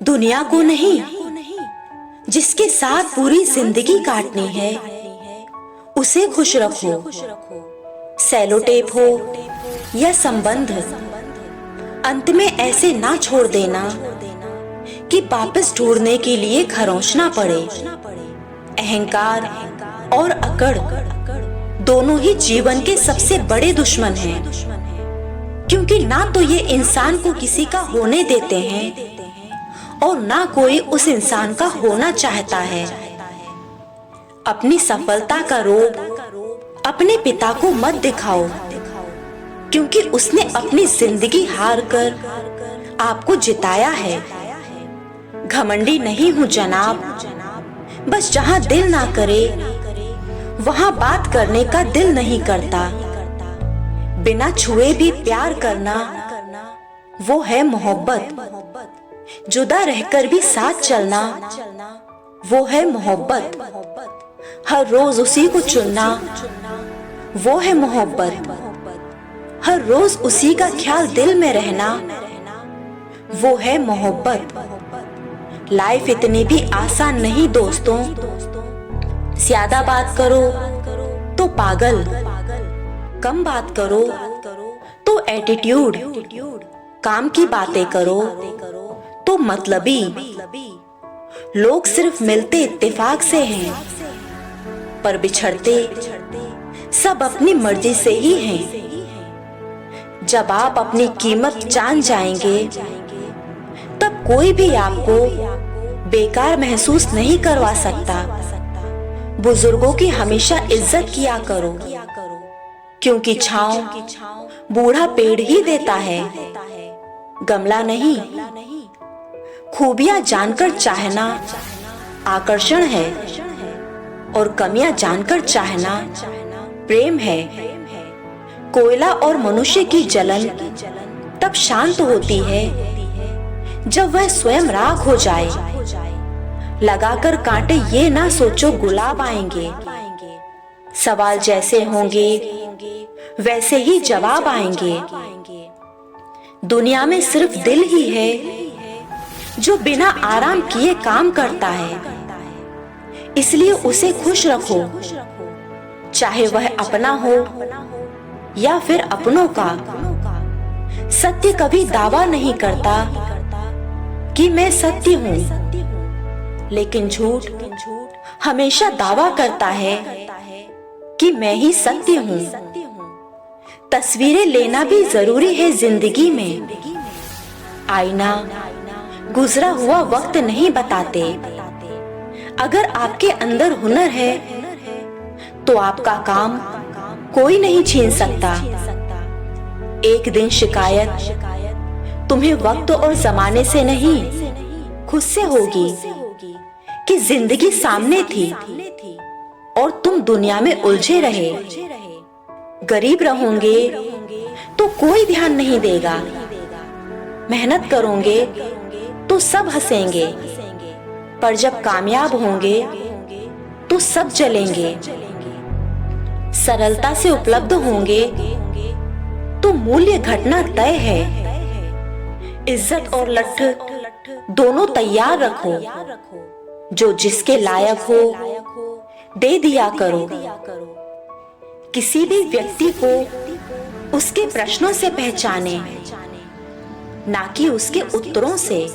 दुनिया को नहीं, जिसके साथ पूरी जिंदगी काटनी है उसे खुश रखो। सेलोटेप हो या संबंध, अंत में ऐसे ना छोड़ देना कि वापस ढूंढने के लिए खरोंचना पड़े। अहंकार और अकड़ दोनों ही जीवन के सबसे बड़े दुश्मन हैं, क्योंकि ना तो ये इंसान को किसी का होने देते हैं और ना कोई उस इंसान का होना चाहता है। अपनी सफलता का रोब अपने पिता को मत दिखाओ, क्योंकि उसने अपनी जिंदगी हार कर आपको जिताया है। घमंडी नहीं हूं जनाब, बस जहां दिल ना करे वहां बात करने का दिल नहीं करता। बिना छुए भी प्यार करना वो है मोहब्बत। जुदा रहकर भी साथ चलना वो है मोहब्बत। हर रोज उसी को चुनना वो है मोहब्बत। हर रोज उसी का ख्याल दिल में रहना वो है मोहब्बत। लाइफ इतनी भी आसान नहीं दोस्तों। ज्यादा बात करो तो पागल, कम बात करो तो एटीट्यूड, काम की बातें करो तो मतलबी। लोग सिर्फ मिलते इत्तेफाक से हैं, पर बिछड़ते सब अपनी मर्जी से ही हैं। जब आप अपनी कीमत जान जाएंगे तब कोई भी आपको बेकार महसूस नहीं करवा सकता। बुजुर्गों की हमेशा इज्जत किया करो, क्योंकि छांव बूढ़ा पेड़ ही देता है, गमला नहीं। खूबियां जानकर चाहना आकर्षण है, और कमियां जानकर चाहना प्रेम है। कोयला और मनुष्य की जलन तब शांत होती है जब वह स्वयं राख हो जाए। लगाकर कांटे ये ना सोचो गुलाब आएंगे। सवाल जैसे होंगे वैसे ही जवाब आएंगे। दुनिया में सिर्फ दिल ही है जो बिना आराम किए काम करता है, इसलिए उसे खुश रखो, चाहे वह अपना हो या फिर अपनों का। सत्य कभी दावा नहीं करता कि मैं सत्य हूँ, लेकिन झूठ हमेशा दावा करता है कि मैं ही सत्य हूँ। तस्वीरें लेना भी जरूरी है जिंदगी में। आईना गुजरा हुआ वक्त नहीं बताते। अगर आपके अंदर हुनर है तो आपका काम कोई नहीं छीन सकता। एक दिन शिकायत तुम्हें वक्त और जमाने से नहीं, खुद से होगी कि जिंदगी सामने थी और तुम दुनिया में उलझे रहे। गरीब रहोगे तो कोई ध्यान नहीं देगा, मेहनत करोगे तो सब हंसेंगे, पर जब कामयाब होंगे तो सब जलेंगे। सरलता से उपलब्ध होंगे तो मूल्य घटना तय है। इज्जत और लठ दोनों तैयार रखो, जो जिसके लायक हो दे दिया करो। किसी भी व्यक्ति को उसके प्रश्नों से पहचाने, ना कि उसके उत्तरों से।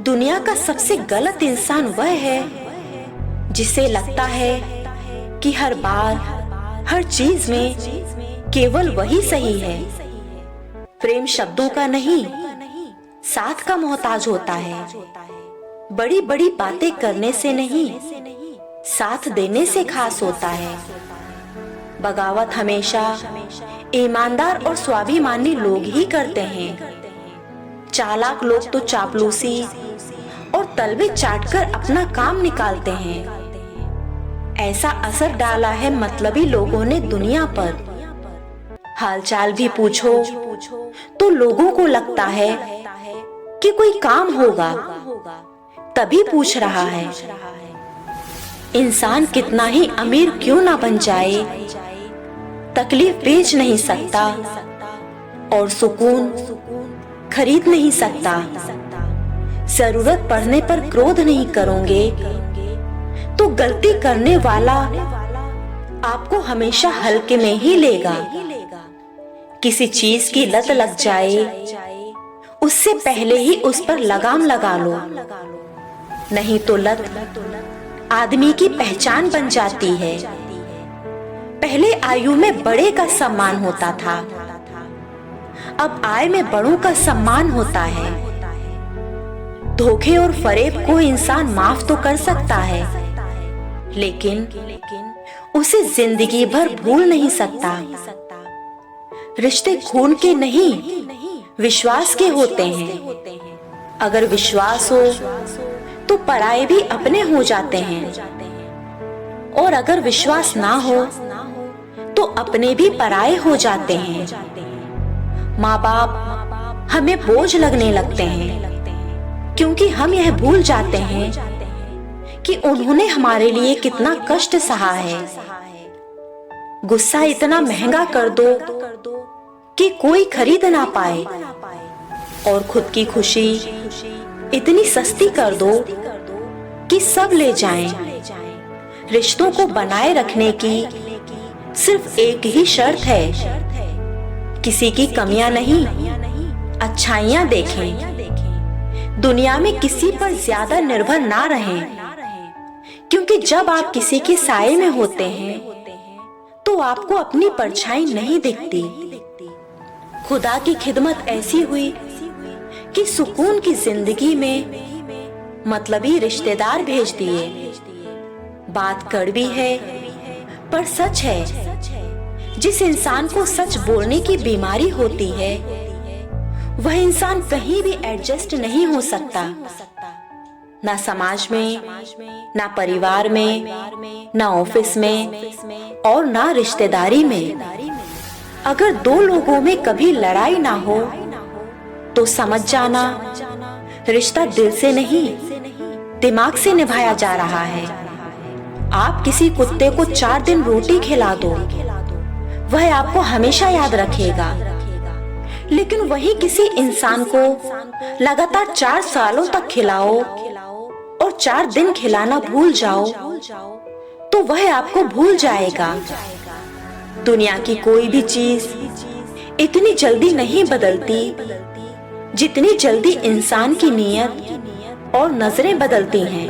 दुनिया का सबसे गलत इंसान वह है जिसे लगता है कि हर बार हर चीज में केवल वही सही है। प्रेम शब्दों का नहीं, साथ का मोहताज होता है। बड़ी बड़ी बातें करने से नहीं, साथ देने से खास होता है। बगावत हमेशा ईमानदार और स्वाभिमानी लोग ही करते हैं। चालाक लोग तो चापलूसी और तलवे चाटकर अपना काम निकालते हैं। ऐसा असर डाला है मतलबी लोगों ने दुनिया पर। हालचाल भी पूछो तो लोगों को लगता है कि कोई काम होगा तभी पूछ रहा है। इंसान कितना ही अमीर क्यों ना बन जाए, तकलीफ बेच नहीं सकता और सुकून खरीद नहीं सकता। जरूरत पड़ने पर क्रोध नहीं करोगे तो गलती करने वाला आपको हमेशा हल्के में ही लेगा। किसी चीज की लत लग जाए उससे पहले ही उस पर लगाम लगा लो, नहीं तो लत आदमी की पहचान बन जाती है। पहले आयु में बड़े का सम्मान होता था, अब आय में बड़ों का सम्मान होता है। धोखे और फरेब को इंसान माफ तो कर सकता है, लेकिन उसे जिंदगी भर भूल नहीं सकता। रिश्ते खून के नहीं, विश्वास के होते हैं। अगर विश्वास हो तो पराये भी अपने हो जाते हैं, और अगर विश्वास ना हो तो अपने भी पराये हो जाते हैं। माँ बाप हमें बोझ लगने लगते हैं, क्योंकि हम यह भूल जाते हैं कि उन्होंने हमारे लिए कितना कष्ट सहा है। गुस्सा इतना महंगा कर दो कि कोई खरीद ना पाए, और खुद की खुशी इतनी सस्ती कर दो कि सब ले जाएं। रिश्तों को बनाए रखने की सिर्फ एक ही शर्त है, किसी की कमियां नहीं, अच्छाइयां देखें। दुनिया में किसी पर ज्यादा निर्भर ना रहें, क्योंकि जब आप किसी के साए में होते हैं तो आपको अपनी परछाई नहीं दिखती। खुदा की खिदमत ऐसी हुई कि सुकून की जिंदगी में मतलबी रिश्तेदार भेज दिए। बात कड़वी है पर सच है। जिस इंसान को सच बोलने की बीमारी होती है वह इंसान कहीं भी एडजस्ट नहीं हो सकता, ना समाज में, ना परिवार में, ना ऑफिस में, और ना रिश्तेदारी में। अगर दो लोगों में कभी लड़ाई ना हो तो समझ जाना रिश्ता दिल से नहीं, दिमाग से निभाया जा रहा है। आप किसी कुत्ते को 4 दिन रोटी खिला दो, वह आपको हमेशा याद रखेगा, लेकिन वही किसी इंसान को लगातार 4 सालों तक खिलाओ और 4 दिन खिलाना भूल जाओ तो वह आपको भूल जाएगा। दुनिया की कोई भी चीज इतनी जल्दी नहीं बदलती जितनी जल्दी इंसान की नीयत और नजरें बदलती हैं।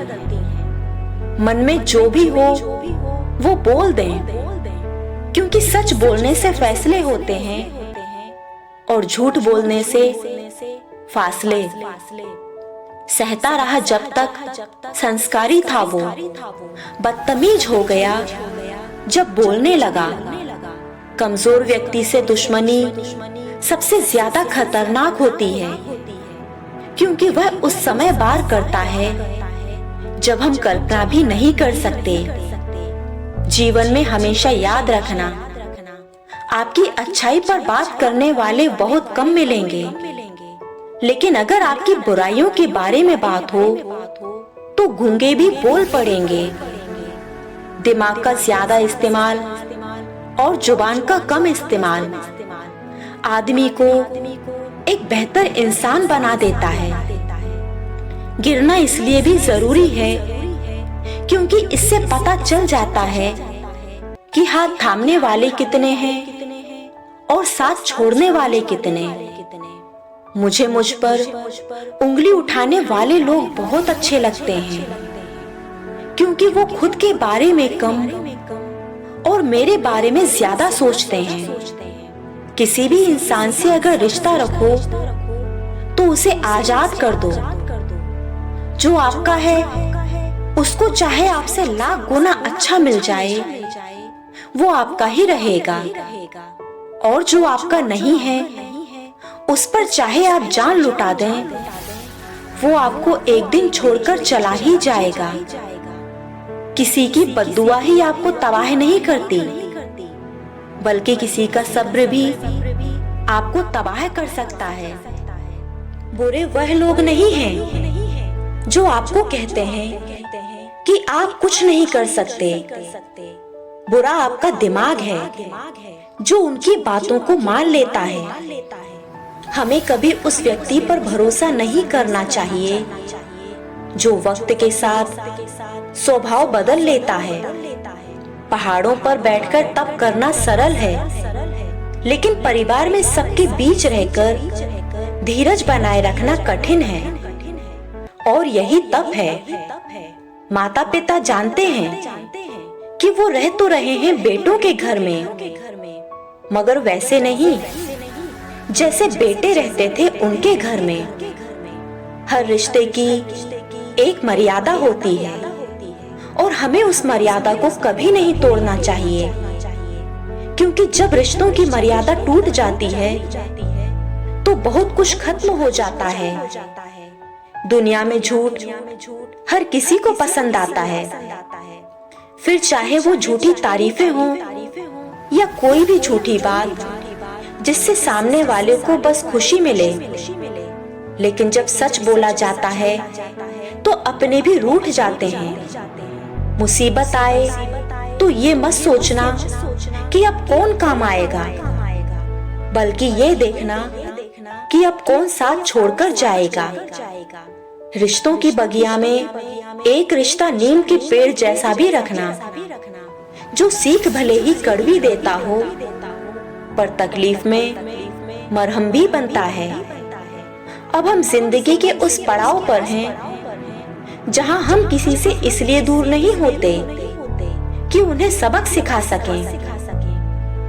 मन में जो भी हो वो बोल दें, क्योंकि सच बोलने से फैसले होते हैं और झूठ बोलने से फासले। सहता रहा जब तक संस्कारी था वो, बदतमीज हो गया जब बोलने लगा। कमजोर व्यक्ति से दुश्मनी सबसे ज्यादा खतरनाक होती है, क्योंकि वह उस समय वार करता है जब हम कल्पना भी नहीं कर सकते। जीवन में हमेशा याद रखना, आपकी अच्छाई पर बात करने वाले बहुत कम मिलेंगे, लेकिन अगर आपकी बुराइयों के बारे में बात हो तो गूंगे भी बोल पड़ेंगे। दिमाग का ज्यादा इस्तेमाल और जुबान का कम इस्तेमाल आदमी को एक बेहतर इंसान बना देता है। गिरना इसलिए भी जरूरी है क्योंकि इससे पता चल जाता है कि हाथ थामने वाले कितने हैं और साथ छोड़ने वाले कितने। मुझे मुझ पर उंगली उठाने वाले लोग बहुत अच्छे लगते हैं, क्योंकि वो खुद के बारे में कम और मेरे बारे में ज्यादा सोचते हैं। किसी भी इंसान से अगर रिश्ता रखो तो उसे आजाद कर दो। जो आपका है उसको चाहे आपसे लाख गुना अच्छा मिल जाए, वो आपका ही रहेगा, और जो आपका नहीं है उस पर चाहे आप जान लुटा दें, वो आपको एक दिन छोड़कर चला ही जाएगा। किसी की बद्दुआ ही आपको तबाह नहीं करती, बल्कि किसी का सब्र भी आपको तबाह कर सकता है। बुरे वह लोग नहीं हैं जो आपको कहते हैं कि आप कुछ नहीं कर सकते। बुरा आपका दिमाग है जो उनकी बातों को मान लेता है। हमें कभी उस व्यक्ति पर भरोसा नहीं करना चाहिए जो वक्त के साथ स्वभाव बदल लेता है। पहाड़ों पर बैठकर तप करना सरल है, लेकिन परिवार में सबके बीच रहकर धीरज बनाए रखना कठिन है। और यही तप है। माता पिता जानते हैं कि वो रह तो रहे हैं बेटों के घर में, मगर वैसे नहीं जैसे बेटे रहते थे उनके घर में। हर रिश्ते की एक मर्यादा होती है और हमें उस मर्यादा को कभी नहीं तोड़ना चाहिए, क्योंकि जब रिश्तों की मर्यादा टूट जाती है तो बहुत कुछ खत्म हो जाता है। दुनिया में झूठ हर किसी को पसंद आता है, फिर चाहे वो झूठी तारीफें हों या कोई भी झूठी बात जिससे सामने वाले को बस खुशी मिले। लेकिन जब सच बोला जाता है तो अपने भी रूठ जाते हैं। मुसीबत आए तो ये मत सोचना कि अब कौन काम आएगा, बल्कि ये देखना कि अब कौन साथ छोड़कर जाएगा। रिश्तों की बगिया में एक रिश्ता नीम के पेड़ जैसा भी रखना, जो सीख भले ही कड़वी देता हो पर तकलीफ में मरहम भी बनता है। अब हम जिंदगी के उस पड़ाव पर हैं जहां हम किसी से इसलिए दूर नहीं होते कि उन्हें सबक सिखा सकें,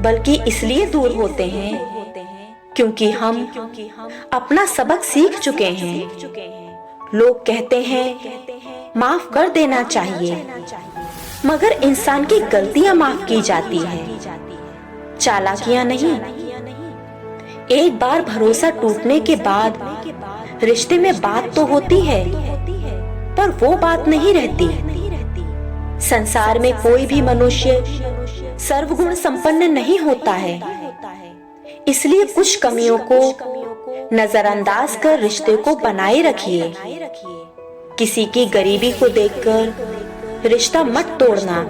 बल्कि इसलिए दूर होते हैं क्योंकि हम अपना सबक सीख चुके हैं। लोग कहते हैं माफ कर देना चाहिए, मगर इंसान की गलतियां माफ की जाती है, चालाकियां नहीं। एक बार भरोसा टूटने के बाद रिश्ते में बात तो होती है, पर वो बात नहीं रहती। संसार में कोई भी मनुष्य सर्वगुण संपन्न नहीं होता है, इसलिए कुछ कमियों को नजरअंदाज कर रिश्ते को बनाए रखिए। किसी की गरीबी को देखकर रिश्ता मत तोड़ना,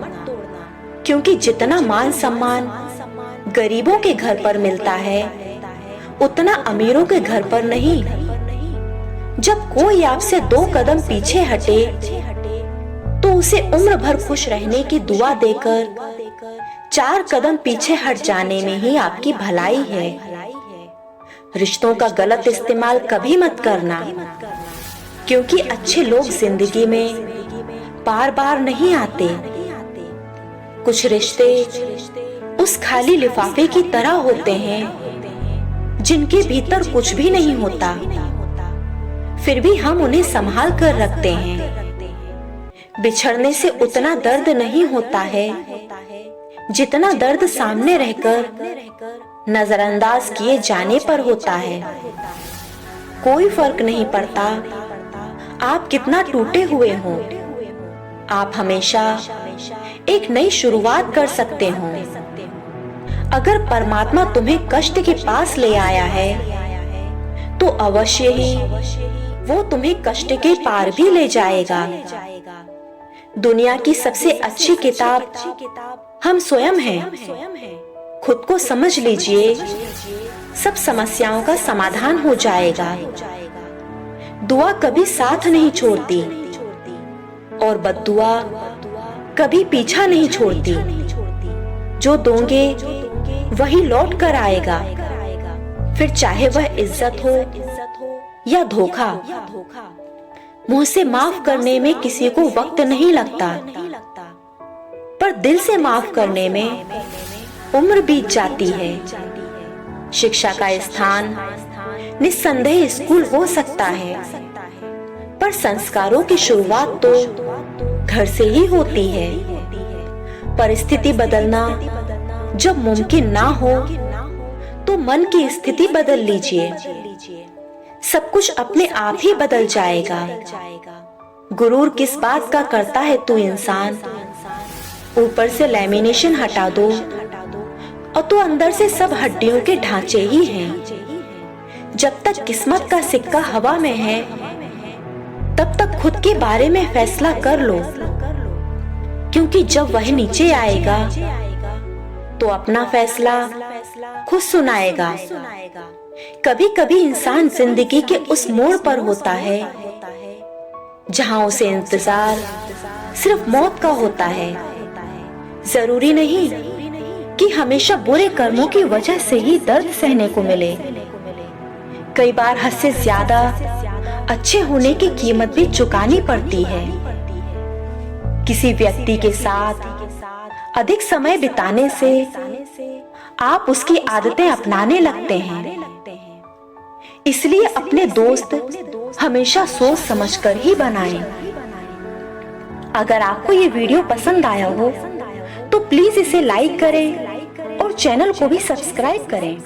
क्योंकि जितना मान सम्मान गरीबों के घर पर मिलता है उतना अमीरों के घर पर नहीं। जब कोई आपसे 2 कदम पीछे हटे तो उसे उम्र भर खुश रहने की दुआ देकर 4 कदम पीछे हट जाने में ही आपकी भलाई है। रिश्तों का गलत इस्तेमाल कभी मत करना, क्योंकि अच्छे लोग जिंदगी में बार बार नहीं आते। कुछ रिश्ते उस खाली लिफाफे की तरह होते हैं जिनके भीतर कुछ भी नहीं होता, फिर भी हम उन्हें संभाल कर रखते हैं। बिछड़ने से उतना दर्द नहीं होता है जितना दर्द सामने रहकर नजरअंदाज किए जाने पर होता है। कोई फर्क नहीं पड़ता आप कितना टूटे हुए हो, आप हमेशा एक नई शुरुआत कर सकते हो। अगर परमात्मा तुम्हें कष्ट के पास ले आया है तो अवश्य ही वो तुम्हें कष्ट के पार भी ले जाएगा। दुनिया की सबसे अच्छी किताब हम स्वयं हैं। खुद को समझ लीजिए, सब समस्याओं का समाधान हो जाएगा। दुआ कभी साथ नहीं छोड़ती और बद्दुआ कभी पीछा नहीं छोड़ती। जो दोगे वही लौट कर आएगा, फिर चाहे वह इज्जत हो या धोखा। मुंह से माफ करने में किसी को वक्त नहीं लगता, पर दिल से माफ करने में उम्र बीत जाती है। शिक्षा का स्थान निस्संदेह स्कूल हो सकता है, पर संस्कारों की शुरुआत तो घर से ही होती है। परिस्थिति बदलना जब मुमकिन ना हो तो मन की स्थिति बदल लीजिए, सब कुछ अपने आप ही बदल जाएगा। गुरूर किस बात का करता है तू इंसान, ऊपर से लैमिनेशन हटा दो और तो अंदर से सब हड्डियों के ढांचे ही हैं। जब तक किस्मत का सिक्का हवा में है तब तक खुद के बारे में फैसला कर लो, क्योंकि जब वह नीचे आएगा तो अपना फैसला खुद सुनाएगा। कभी कभी इंसान जिंदगी के उस मोड़ पर होता है जहां उसे इंतजार सिर्फ मौत का होता है। जरूरी नहीं कि हमेशा बुरे कर्मों की वजह से ही दर्द सहने को मिले। कई बार हद से ज्यादा अच्छे होने की कीमत भी चुकानी पड़ती है। किसी व्यक्ति के साथ अधिक समय बिताने से आप उसकी आदतें अपनाने लगते हैं। इसलिए अपने दोस्त हमेशा सोच समझकर ही बनाएं। अगर आपको ये वीडियो पसंद आया हो तो प्लीज इसे लाइक करें और चैनल को भी सब्सक्राइब करें।